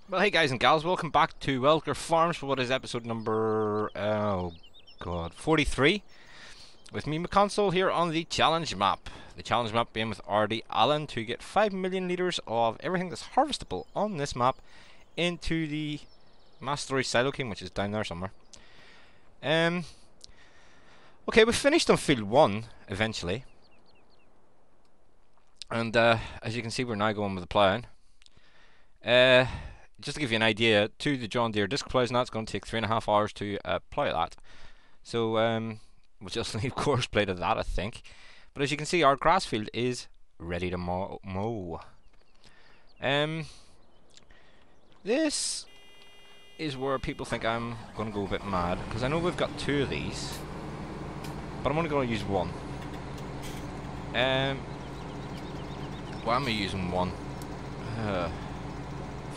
Well, hey guys and gals, welcome back to Welker Farms for what is episode number, 43, with me, McConsole, here on the challenge map. The challenge map being with RDAllen to get 5 million litres of everything that's harvestable on this map into the mass storage silo king, which is down there somewhere. Okay, we finished on field 1, eventually. And, as you can see, we're now going with the ploughing. Just to give you an idea, to the John Deere disc ploughs now, it's going to take 3.5 hours to plough that. So, we'll just leave course play to that, I think. But as you can see, our grass field is ready to mow. This is where people think I'm going to go a bit mad, because I know we've got 2 of these, but I'm only going to use 1. Why am I using 1?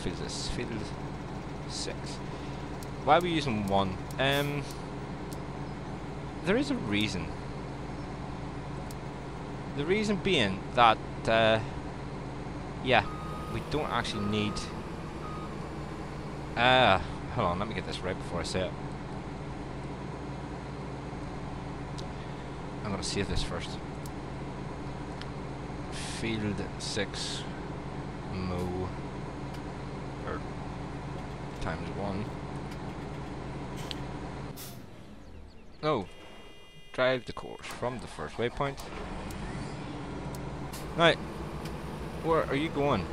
Field 6. Why are we using 1? There is a reason. The reason being that, yeah, we don't actually need. Hold on, let me get this right before I say it. I'm gonna save this first. Field 6 mow. Times 1. No. Drive the course from the first waypoint. Right. Where are you going?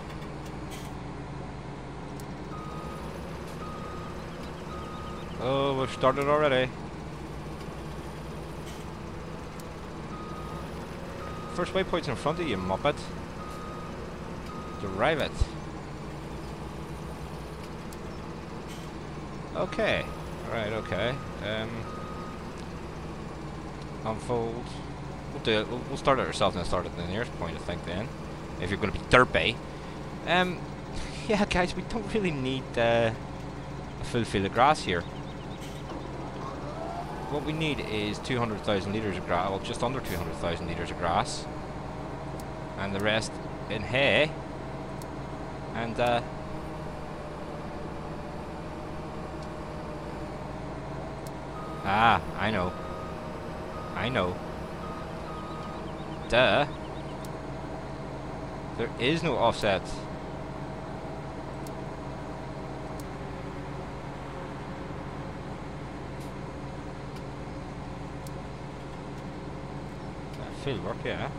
Oh, we've started already. First waypoint's in front of you, muppet. Drive it. Okay. Right, okay. Unfold. We'll do it. We'll start it ourselves and start at the nearest point, I think, then. If you're going to be derpy. Yeah, guys, we don't really need a full field of grass here. What we need is 200,000 litres of grass, well, just under 200,000 litres of grass. And the rest in hay. And, ah, I know. I know. Duh. There is no offset. Field work, yeah.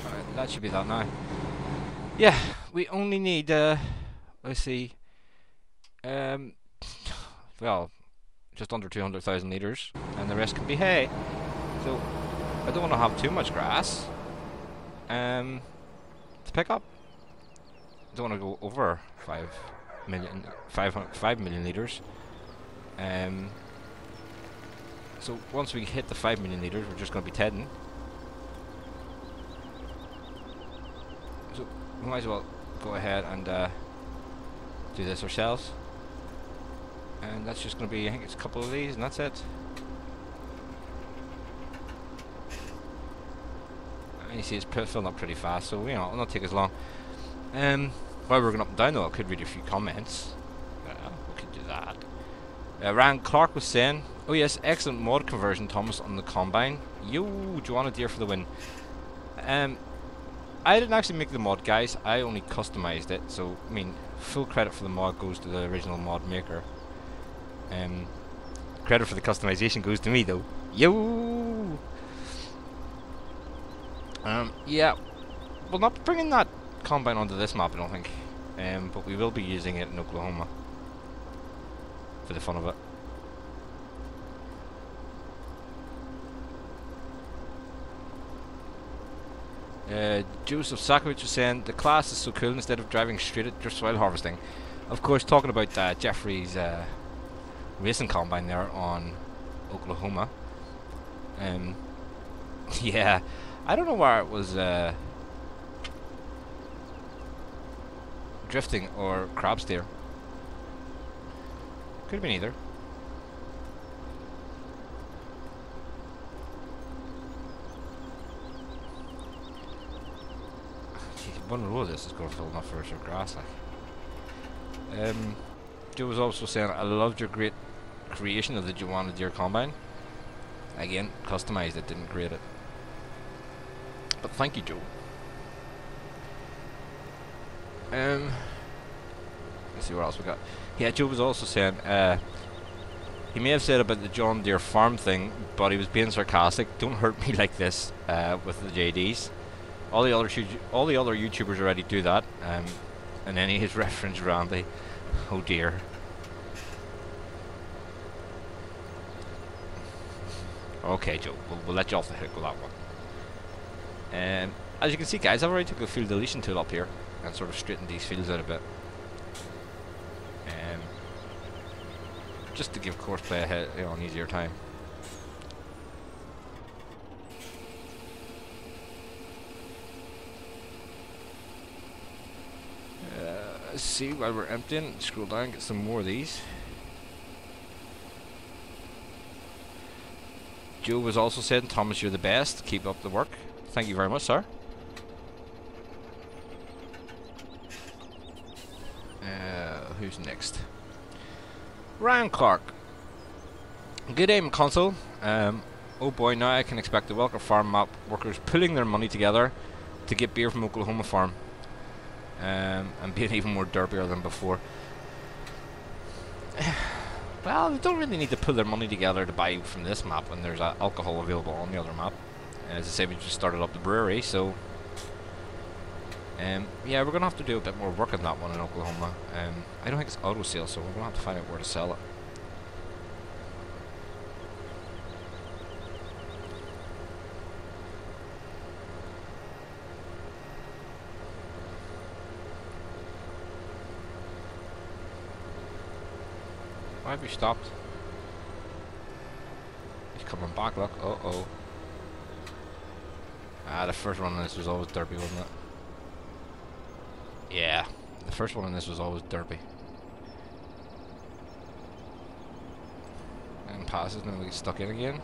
Alright, that should be that now. Yeah, we only need, let's see, well, just under 200,000 litres, and the rest can be hay. So, I don't want to have too much grass, to pick up. I don't want to go over 5 million litres. So, once we hit the 5 million litres, we're just going to be tedding. So, we might as well go ahead and do this ourselves. And that's just going to be, I think it's a couple of these and that's it. And you see it's filling up pretty fast, so you know, it'll not take as long. While we're going up and down though, I could read a few comments. We could do that. Ryan Clark was saying, oh yes, excellent mod conversion, Thomas, on the combine. Yo, Joanna Deere for the win. I didn't actually make the mod, guys. I only customized it. So, I mean, full credit for the mod goes to the original mod maker. Credit for the customization goes to me, though. Yo! Yeah. We'll not be bringing that combine onto this map, I don't think. But we will be using it in Oklahoma. For the fun of it. Joseph Sakovic was saying the class is so cool instead of driving straight at just while harvesting. Of course, talking about Jeffrey's racing combine there on Oklahoma. Yeah, I don't know where it was drifting or crab steer. Could have been either. one row of this is going to fill enough for some grass. Like. Joe was also saying, I loved your great creation of the Joanna Deere Combine. Again, customized it, didn't create it. But thank you, Joe. Let's see what else we got. Yeah, Joe was also saying, he may have said about the John Deere farm thing, but he was being sarcastic. Don't hurt me like this with the JDs. All the other YouTubers already do that. And then he has referenced Randy. Oh dear. Okay, Joe, we'll let you off the hook with that one. As you can see, guys, I've already took the field deletion tool up here and sort of straightened these fields out a bit. Just to give courseplay an easier time. Let's see, while we're emptying, scroll down, get some more of these. Joe was also saying, Thomas, you're the best. Keep up the work. Thank you very much, sir. Who's next? Ryan Clark. Good day, McConsole. Oh boy, now I can expect the Welker Farm map workers pulling their money together to get beer from Oklahoma Farm. And being even more derpier than before. Well, they don't really need to pull their money together to buy from this map when there's alcohol available on the other map. As I say, we just started up the brewery, so yeah, we're gonna have to do a bit more work on that one in Oklahoma. I don't think it's auto sale, so we're gonna have to find out where to sell it. Why have you stopped? He's coming back, look. Uh-oh. Ah, the first one on this was always derpy, wasn't it? Yeah, the first one on this was always derpy. And passes, and then we get stuck in again.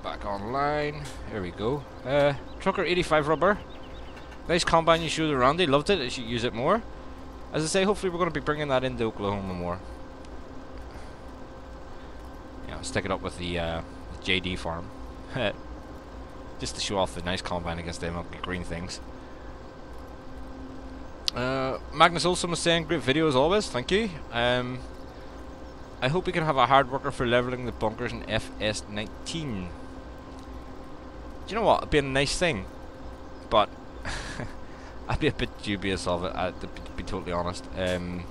Back online. Here we go. Trucker 85 rubber. Nice combine you showed around. They loved it. I should use it more. As I say, hopefully we're going to be bringing that into Oklahoma more. Yeah, stick it up with the JD farm. Just to show off the nice combine against them ugly green things. Magnus Olson was saying, great video as always. Thank you. I hope we can have a hard worker for leveling the bunkers in FS19. Do you know what? It'd be a nice thing, but I'd be a bit dubious of it, to be totally honest. You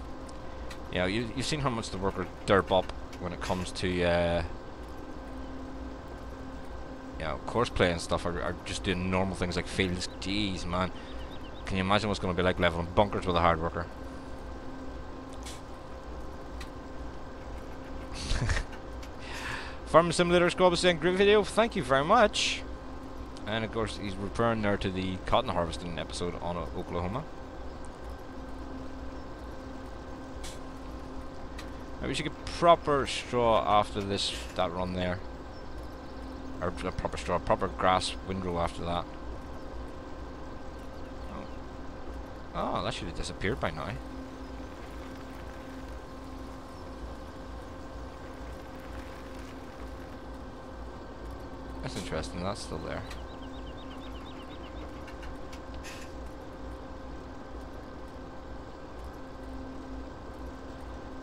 know, you've seen how much the workers derp up when it comes to you know, courseplay and stuff, are just doing normal things like fields. Jeez, man, can you imagine what's going to be like leveling bunkers with a hard worker? Farm Simulator Squad was saying, great video, thank you very much. And of course he's referring there to the cotton harvesting episode on Oklahoma. Maybe we should get proper straw after that run there. Or proper straw, proper grass windrow after that. Oh, that should have disappeared by now. That's interesting, that's still there.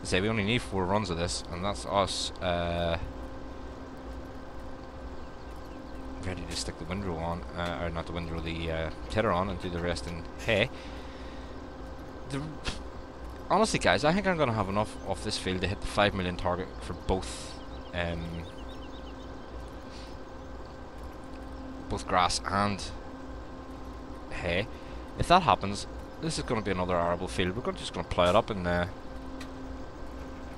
Say we only need 4 runs of this, and that's us ready to stick the windrow on, or not the windrow, the tiller on, and do the rest in hay. Honestly, guys, I think I'm going to have enough of this field to hit the 5 million target for both grass and hay. If that happens, this is going to be another arable field. We're just going to plough it up and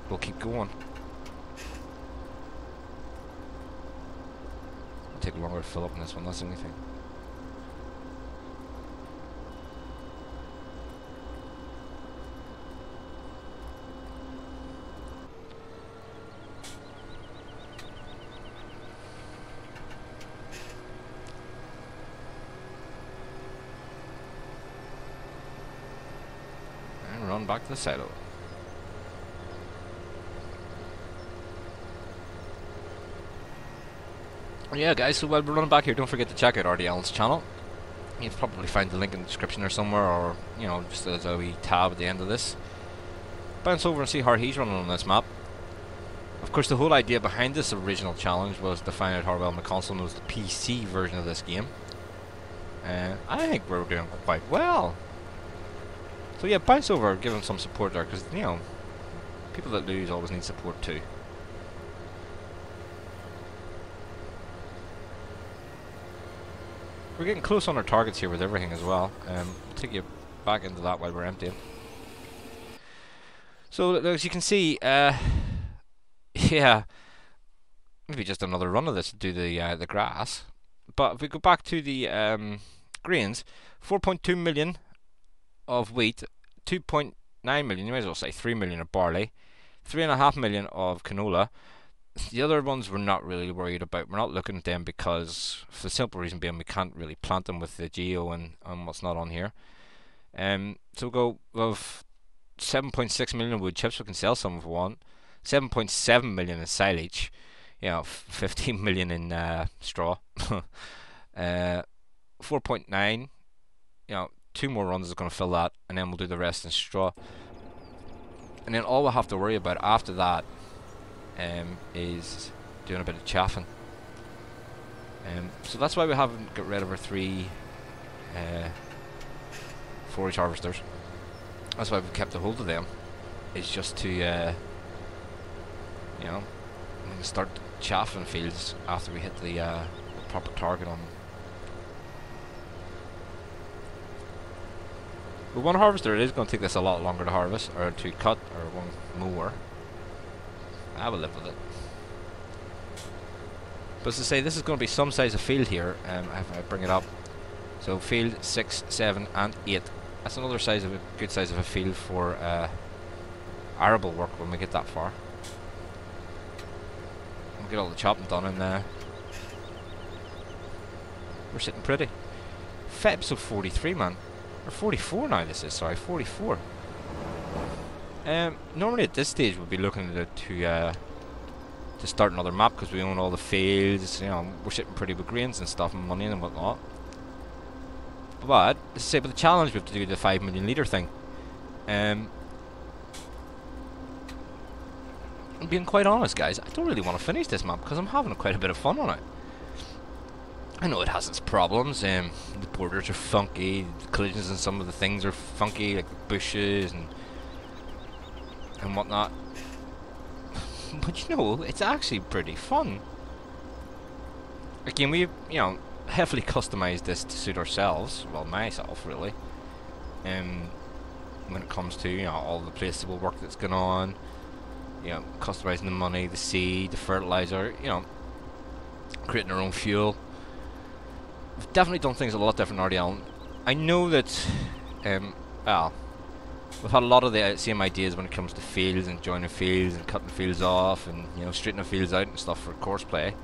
we'll keep going. It'll take longer to fill up in this one, that's the only thing. . run back to the silo. Yeah, guys, so while we're running back here, don't forget to check out RDAllen's channel. You'll probably find the link in the description or somewhere, or, you know, just as a wee tab at the end of this. Bounce over and see how he's running on this map. Of course, the whole idea behind this original challenge was to find out how well McConsole knows the PC version of this game. I think we're doing quite well. So yeah, bounce over, give him some support there, because, you know, people that lose always need support too. We're getting close on our targets here with everything as well. I'll take you back into that while we're emptying. So as you can see, yeah, maybe just another run of this to do the grass. But if we go back to the grains, 4.2 million of wheat, 2.9 million, you might as well say 3 million of barley, 3.5 million of canola. The other ones we're not really worried about. We're not looking at them because, for the simple reason being, we can't really plant them with the geo and what's not on here. So we'll go with 7.6 million wood chips. We can sell some if we want. 7.7 million in silage. You know, 15 million in straw. 4.9. You know, 2 more runs is going to fill that, and then we'll do the rest in straw. And then all we'll have to worry about after that is doing a bit of chaffing. So that's why we haven't got rid of our 3 forage harvesters. That's why we've kept a hold of them. It's just to, you know, we can start chaffing fields after we hit the proper target on them. With one harvester, it is going to take this a lot longer to harvest, or to cut, or one mower. I will live with it. But as I say, this is going to be some size of field here, if I bring it up. So field 6, 7 and 8. That's another size of a good size of a field for arable work when we get that far. We'll get all the chopping done and we're sitting pretty. Episode 43, man. Or 44 now this is, sorry, 44. Normally at this stage we'll be looking to start another map because we own all the fields, you know, we're sitting pretty with grains and stuff and money and whatnot. But, let's say with the challenge we have to do the 5 million litre thing. I'm being quite honest, guys, I don't really want to finish this map because I'm having quite a bit of fun on it. I know it has its problems, the borders are funky, the collisions and some of the things are funky, like the bushes and whatnot. But you know, it's actually pretty fun. Again, we've, you know, heavily customized this to suit ourselves, well, myself really, when it comes to, you know, all the placeable work that's going on, you know, customizing the money, the seed, the fertilizer, you know, creating our own fuel. We've definitely done things a lot different in RDAllen. I know that, well, we've had a lot of the same ideas when it comes to fields and joining fields and cutting fields off and, you know, straightening fields out and stuff for course play.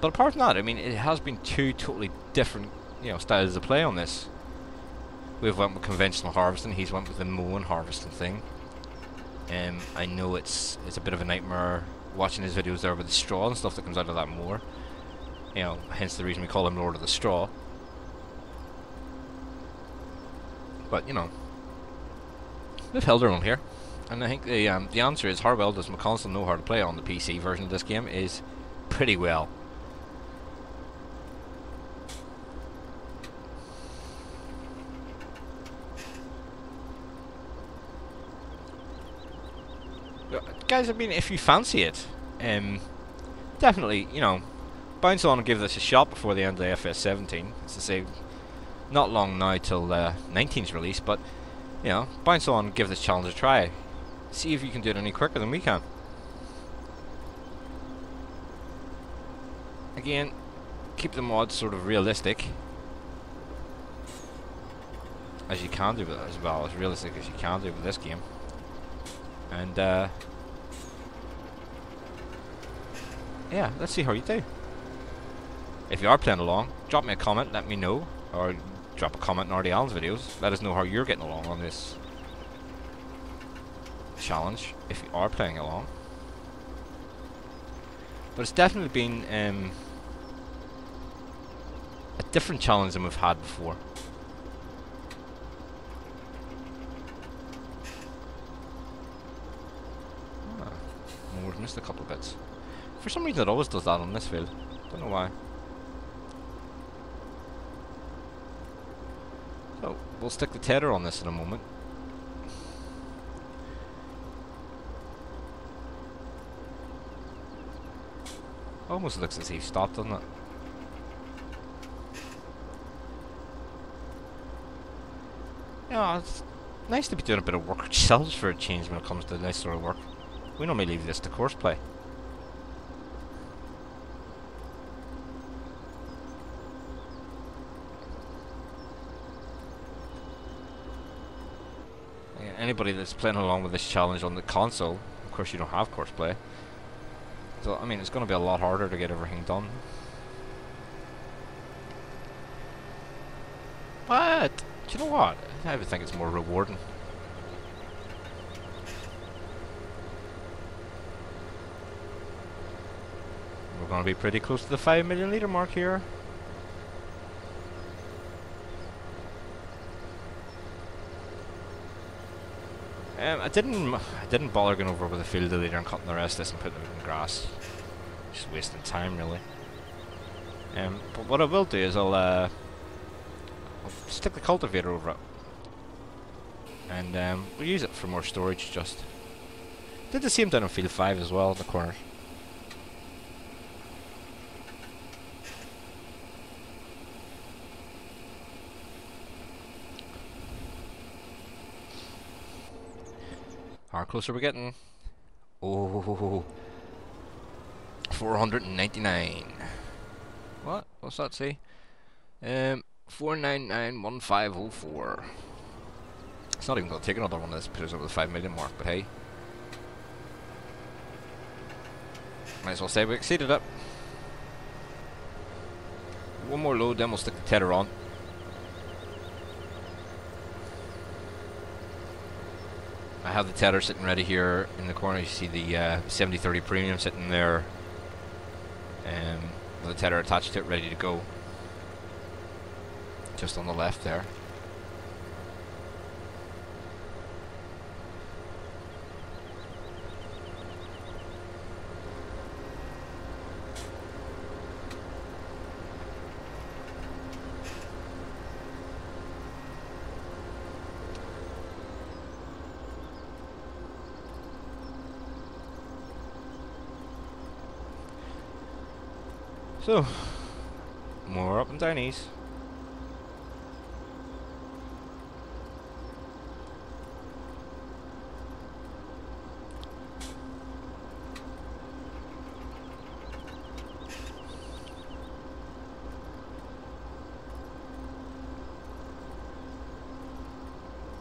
But apart from that, I mean, it has been 2 totally different, you know, styles of play on this. We've went with conventional harvesting, he's went with the mowing harvesting thing. I know it's a bit of a nightmare watching his videos there with the straw and stuff that comes out of that mower. You know, hence the reason we call him Lord of the Straw. But, you know, we've held our own here. And I think the answer is, how well does McConsole know how to play on the PC version of this game is pretty well. Guys, I mean, if you fancy it, definitely, you know, bounce on and give this a shot before the end of the FS17. As I say, not long now till 19's release, but, you know, bounce on and give this challenge a try. See if you can do it any quicker than we can. Again, keep the mods sort of realistic as you can do with it, as well as realistic as you can do with this game. And yeah, let's see how you do. If you are playing along, drop me a comment, let me know, or drop a comment in RDAllen's videos. Let us know how you're getting along on this challenge if you are playing along. But it's definitely been a different challenge than we've had before. We've missed a couple of bits. For some reason it always does that on this field. Don't know why. So, we'll stick the tether on this in a moment. Almost looks as if he stopped, doesn't it? Yeah, it's nice to be doing a bit of work yourselves for a change when it comes to this sort of work. We normally leave this to course play. Yeah, anybody that's playing along with this challenge on the console, of course you don't have course play. So, I mean, it's going to be a lot harder to get everything done. But, do you know what? I would think it's more rewarding. We're going to be pretty close to the 5 million litre mark here. I didn't bother going over with a field leader and cutting the rest of this and putting it in grass. Just wasting time, really. But what I will do is I'll stick the cultivator over it, and we'll use it for more storage. Just did the same down on field 5 as well in the corner. How closer we're getting? Oh, 499. What? What's that say? 4991504. It's not even going to take another one of this to put us over the 5 million mark, but hey. Might as well say we exceeded it. One more load, then we'll stick the tether on. I have the tether sitting ready here in the corner. You see the 7030 premium sitting there, with the tether attached to it, ready to go. Just on the left there. So, more up and downies.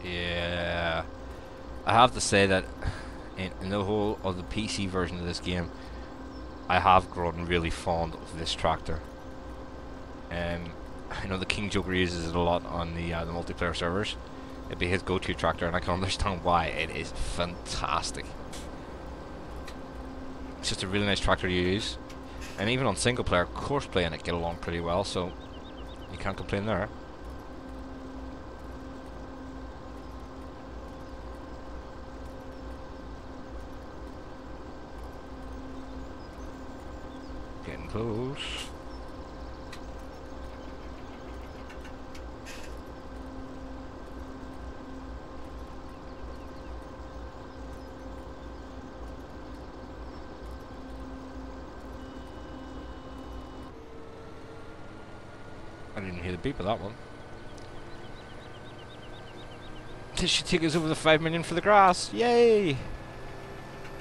Yeah, I have to say that in the whole of the PC version of this game, I have grown really fond of this tractor. I know the King Joker uses it a lot on the multiplayer servers. It'd be his go-to tractor, and I can understand why. It is fantastic. It's just a really nice tractor to use, and even on single player, course play and it get along pretty well, so you can't complain there. Getting close. I didn't hear the beep of that one. This should take us over the 5 million for the grass. Yay!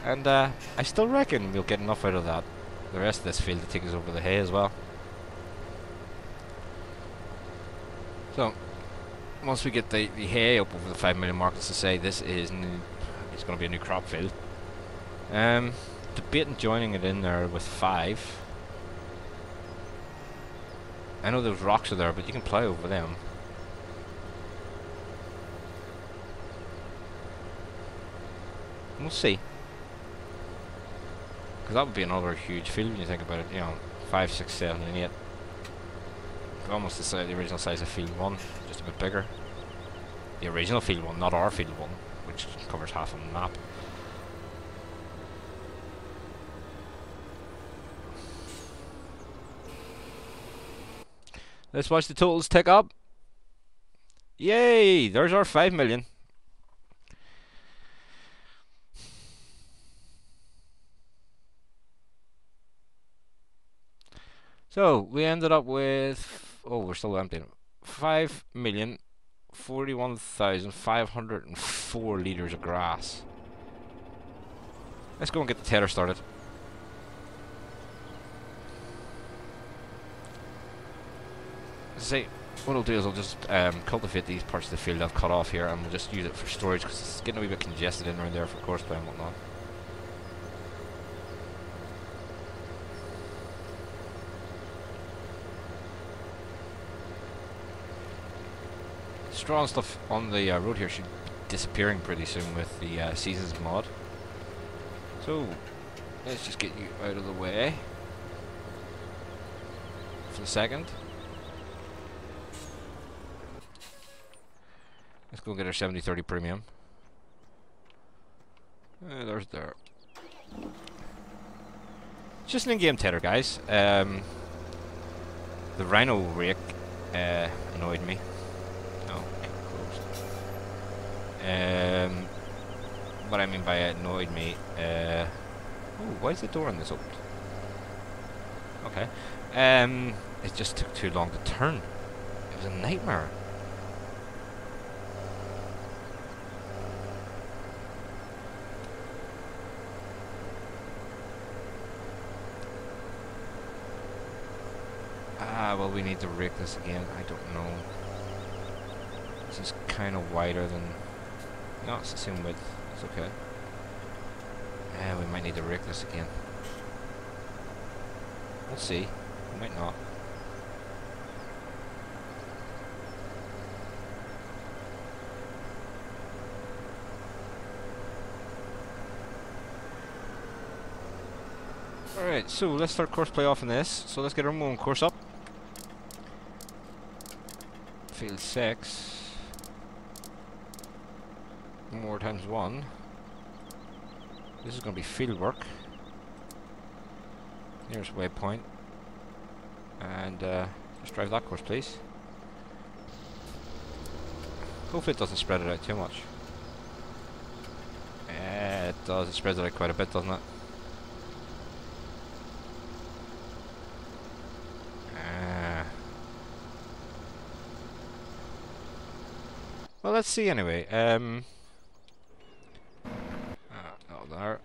And I still reckon we'll get enough out of that. The rest of this field to take us over the hay as well. So, once we get the hay up over the 5 million mark, as I say, this is new, it's going to be a new crop field. Debating joining it in there with 5. I know those rocks are there, but you can plough over them. We'll see. Because that would be another huge field when you think about it. You know, 5, 6, 7, and 8. Almost the original size of field 1, just a bit bigger. The original field 1, not our field 1, which covers half of the map. Let's watch the totals tick up. Yay! There's our 5 million. So we ended up with, oh, we're still empty. 5,041,504 litres of grass. Let's go and get the tether started. See, what I'll do is I'll just cultivate these parts of the field I've cut off here, and we'll just use it for storage because it's getting a wee bit congested in around there for courseplay and whatnot. Straw and stuff on the road here should be disappearing pretty soon with the seasons mod. So let's just get you out of the way for a second. Let's go get our 70/30 premium. There's there. Just an in-game tether, guys. The rhino rake annoyed me. Oh, closed. What I mean by it annoyed me. Oh, why is the door on this opened? Okay. It just took too long to turn. It was a nightmare. Well, we need to rake this again. I don't know. This is kind of wider than... No, it's the same width. It's okay. We might need to rake this again. We'll see. We might not. Alright, so let's start courseplay off in this. So let's get our moon course up. Field 6. More times 1. This is going to be field work. Nearest waypoint. And just drive that course, please. Hopefully it doesn't spread it out too much. It does. It spreads it out quite a bit, doesn't it? Well, let's see anyway. Oh, there.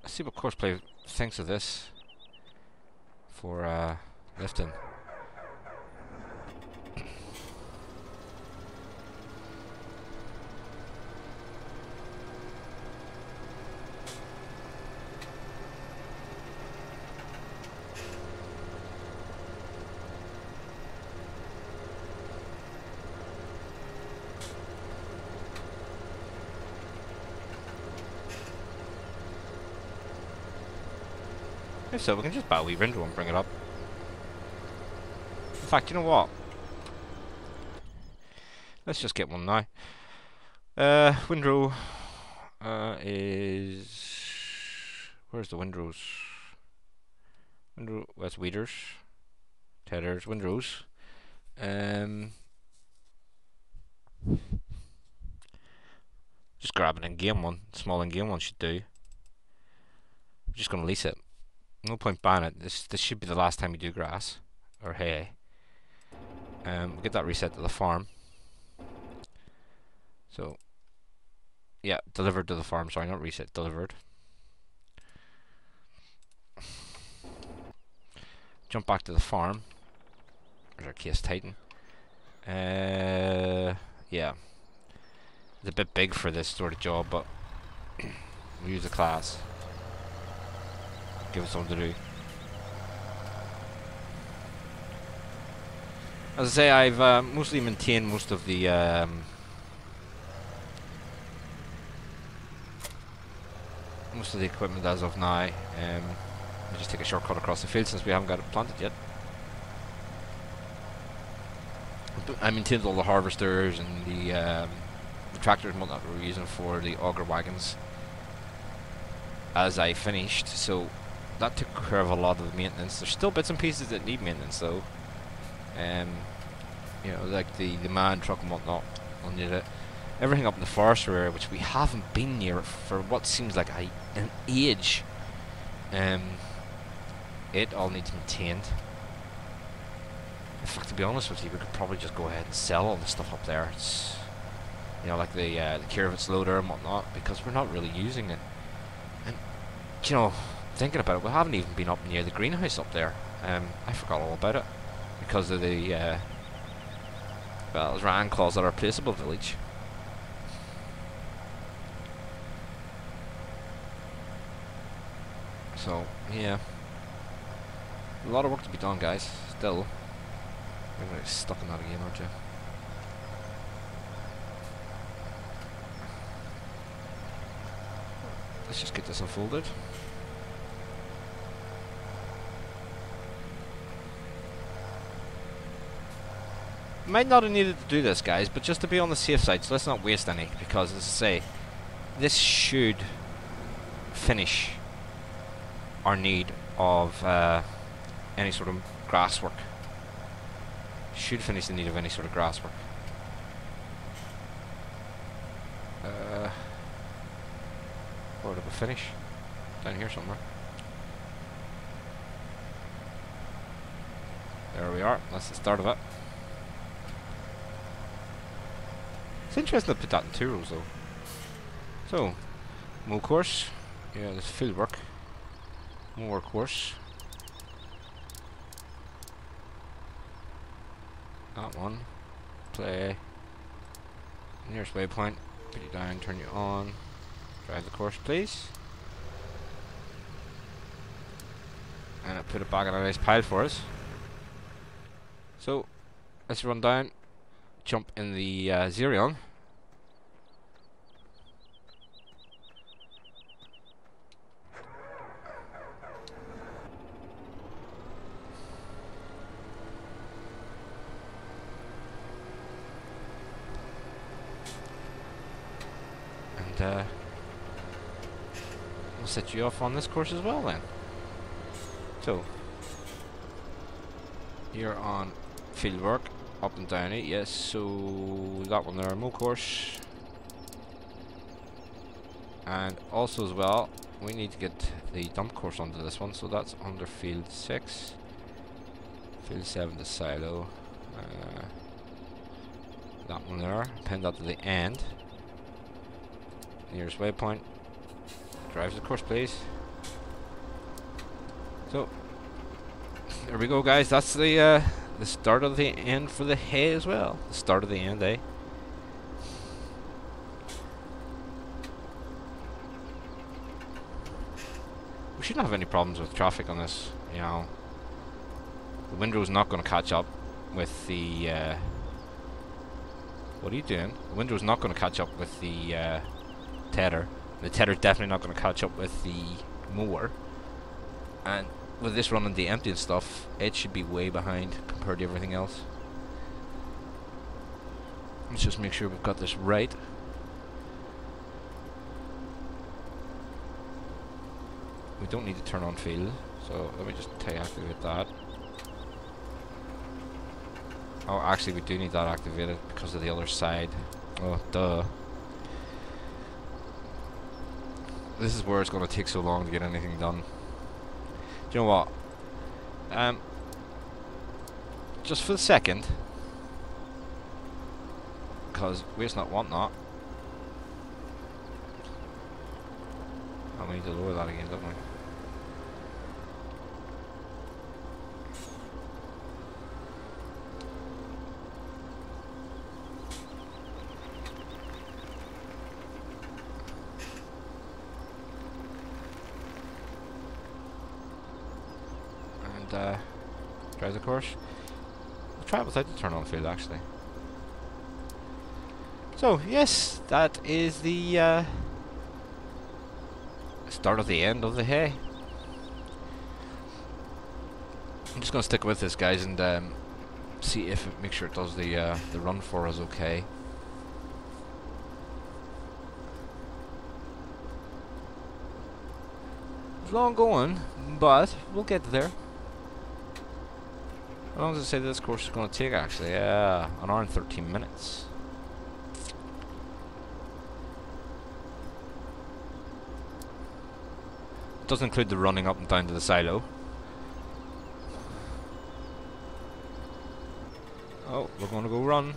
Let's see what courseplay thinks of this for lifting. If so, we can just battle weave into and bring it up. In fact, you know what? Let's just get one now. Windrow is... Where's the windrows? Windrow, that's weeders. Tethers, windrows. Just grab an in-game one. Small in-game one should do. I'm just gonna lease it. No point buying it. This should be the last time you do grass or hay. We'll get that reset to the farm. So yeah, delivered to the farm. Sorry, not reset, delivered. Jump back to the farm. There's our case Titan. Yeah, it's a bit big for this sort of job, but we'll use the class. Give it something to do. As I say, I've mostly maintained most of the most of the equipment as of now. We'll just take a shortcut across the field since we haven't got it planted yet. But I maintained all the harvesters and the tractors and whatnot we were using for the auger wagons as I finished, so that took care of a lot of the maintenance. There's still bits and pieces that need maintenance though. You know, like the man truck and whatnot. We'll need it. Everything up in the forest area, which we haven't been near for what seems like an age. It all needs maintained. In fact, to be honest with you, we could probably just go ahead and sell all the stuff up there. It's, you know, like the Curvit's loader and whatnot, because we're not really using it. And you know, thinking about it, we haven't even been up near the greenhouse up there. I forgot all about it because of the well, there's ran claws at our placeable village. So yeah, a lot of work to be done, guys. Still, you're gonna get stuck in that again, aren't you? Let's just get this unfolded. Might not have needed to do this, guys, but just to be on the safe side, so let's not waste any, because as I say, this should finish our need of any sort of grass work. Should finish the need of any sort of grass work. Where did we finish? Down here somewhere. There we are, that's the start of it. It's interesting to put that in 2 rows though. So, mow course. Yeah, there's field work. More course. That one. Play. Nearest waypoint. Put you down, turn you on. Drive the course, please. And I put it back in a nice pile for us. So, let's run down. Jump in the Xerion. And we'll set you off on this course as well then. So, you're on field work. Up and down it, yes, so that one there, mow course. And also as well, we need to get the dump course onto this one, so that's under field 6. Field 7 to silo. That one there, pin that to the end. Nearest waypoint. Drive the course, please. So, there we go, guys, that's the start of the end for the hay as well. The start of the end, eh? We shouldn't have any problems with traffic on this, you know. The windrow's not going to catch up with the... what are you doing? The windrow's not going to catch up with the tedder. The tedder's definitely not going to catch up with the mower. And with this running the empty and stuff, it should be way behind compared to everything else. Let's just make sure we've got this right. We don't need to turn on field, so let me just deactivate that. Oh, actually we do need that activated because of the other side. Oh, duh. This is where it's going to take so long to get anything done. You know what? Just for the second, because waste not, want not. Oh, we need to lower that again, don't we? Drive the course. We'll try it without the turn on field actually. So yes, that is the Start of the end of the hay. I'm just gonna stick with this, guys, and see if make sure it does the run for us okay. It's long going, but we'll get there. How long does it say this course is going to take, actually? Yeah, an hour and 13 minutes. It doesn't include the running up and down to the silo. Oh, we're going to go run.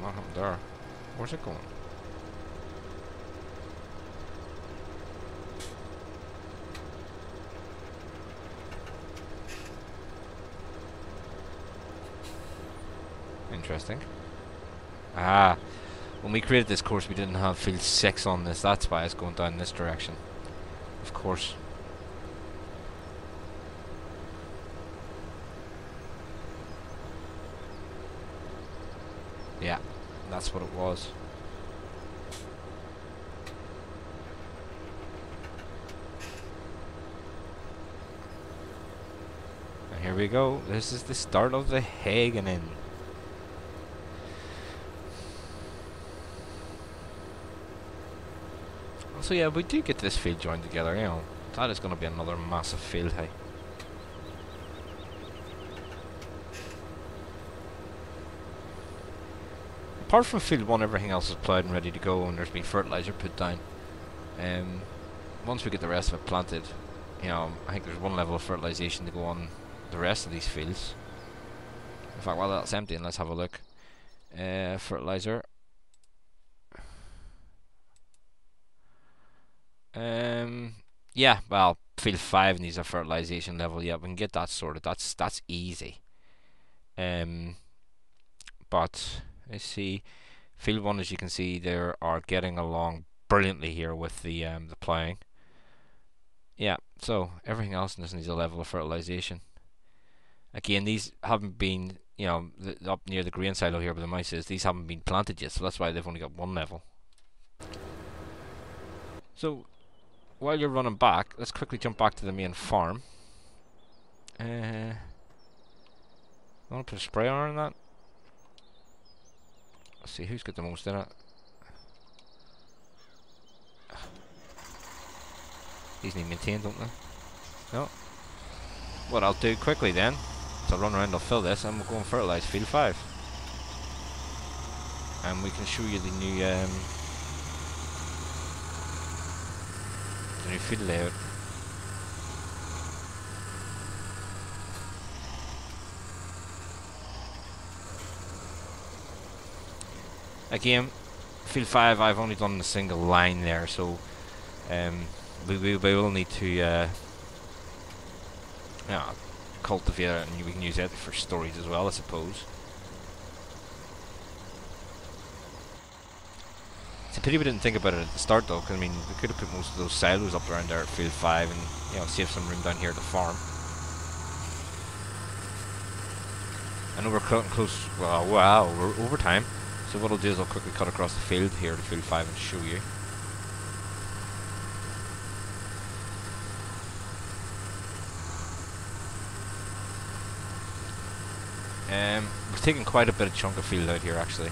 What happened there? Where's it going? Interesting. Ah, when we created this course we didn't have field 6 on this, that's why it's going down this direction. Of course. Yeah, that's what it was. And here we go. This is the start of the Hagening. So yeah, we do get this field joined together, you know. That is going to be another massive field, hey. Apart from field 1, everything else is ploughed and ready to go, and there's been fertilizer put down. Once we get the rest of it planted, you know, I think there's one level of fertilization to go on the rest of these fields. In fact, while that's emptying, let's have a look. Fertilizer. Yeah, well, field 5 needs a fertilization level. Yeah, we can get that sorted. That's easy. But let's see. Field 1, as you can see, they are getting along brilliantly here with the ploughing. Yeah, so everything else in this needs a level of fertilization. Again, these haven't been, you know, up near the grain silo here where the mouse is, these haven't been planted yet, so that's why they've only got one level. So while you're running back, let's quickly jump back to the main farm. I want to put a sprayer on that. Let's see who's got the most in it. These need maintained, don't they? No. What I'll do quickly then, is I'll run around, I'll fill this, and we'll go and fertilise field 5. And we can show you the new field layout. Again, field 5 I've only done a single line there, so we will need to cultivate it, and we can use it for storage as well, I suppose. It's a pity we didn't think about it at the start though, because I mean we could have put most of those silos up around there at field 5 and, you know, save some room down here at the farm. I know we're cutting close. Wow, we're over time. So what I'll do is I'll quickly cut across the field here to field 5 and show you. We're taking quite a bit of chunk of field out here actually.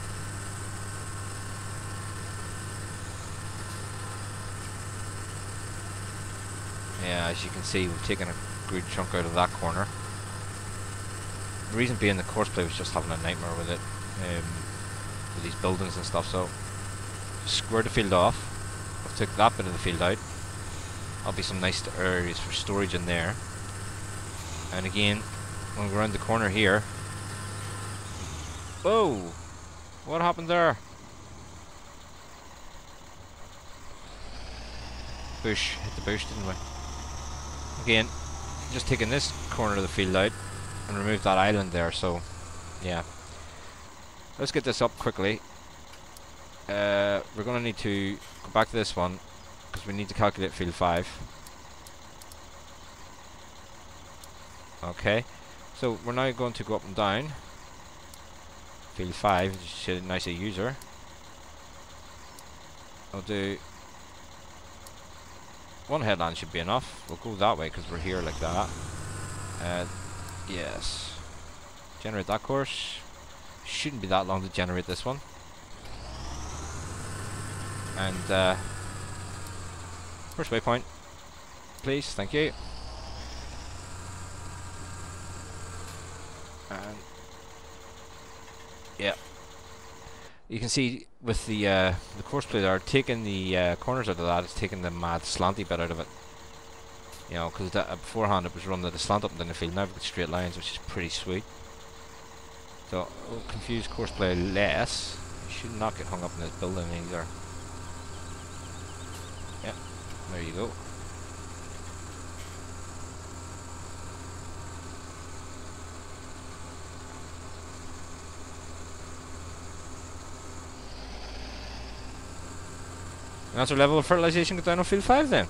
Yeah, as you can see, we've taken a good chunk out of that corner. The reason being the course play was just having a nightmare with it. With these buildings and stuff, so just square the field off. I've took that bit of the field out. There'll be some nice areas for storage in there. And again, when we're around the corner here. Whoa! What happened there? Bush, hit the bush, didn't we? Again, just taking this corner of the field out and remove that island there, so yeah. Let's get this up quickly. We're going to need to go back to this one because we need to calculate field 5. Okay, so we're now going to go up and down. Field 5, which is a nice user. I'll do one headland should be enough. We'll go that way because we're here like that. Yes. Generate that course. Shouldn't be that long to generate this one. And first waypoint, please. Thank you. And yeah, you can see with the course play there, taking the corners out of that, it's taking the mad slanty bit out of it. You know, because beforehand it was running at a slant up and down the field. Now we've got straight lines, which is pretty sweet. So we'll confuse course play less. You should not get hung up in this building either. Yeah, there you go. And that's our level of fertilization got down on field 5 then.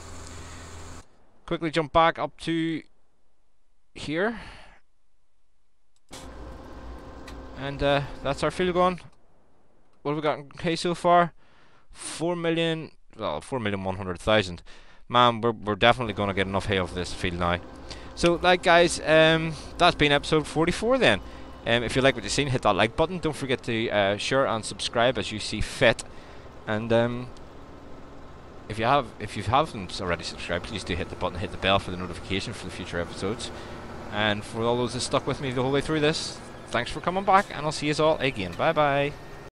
Quickly jump back up to here. And that's our field gone. What have we got in K so far? 4,000,000, well, 4,100,000. Man, we're definitely going to get enough hay off this field now. So, like guys, that's been episode 44 then. If you like what you've seen, hit that like button. Don't forget to share and subscribe as you see fit. And if you haven't already subscribed, please do hit the button, hit the bell for the notification for the future episodes. And for all those that stuck with me the whole way through this, thanks for coming back, and I'll see you all again. Bye bye.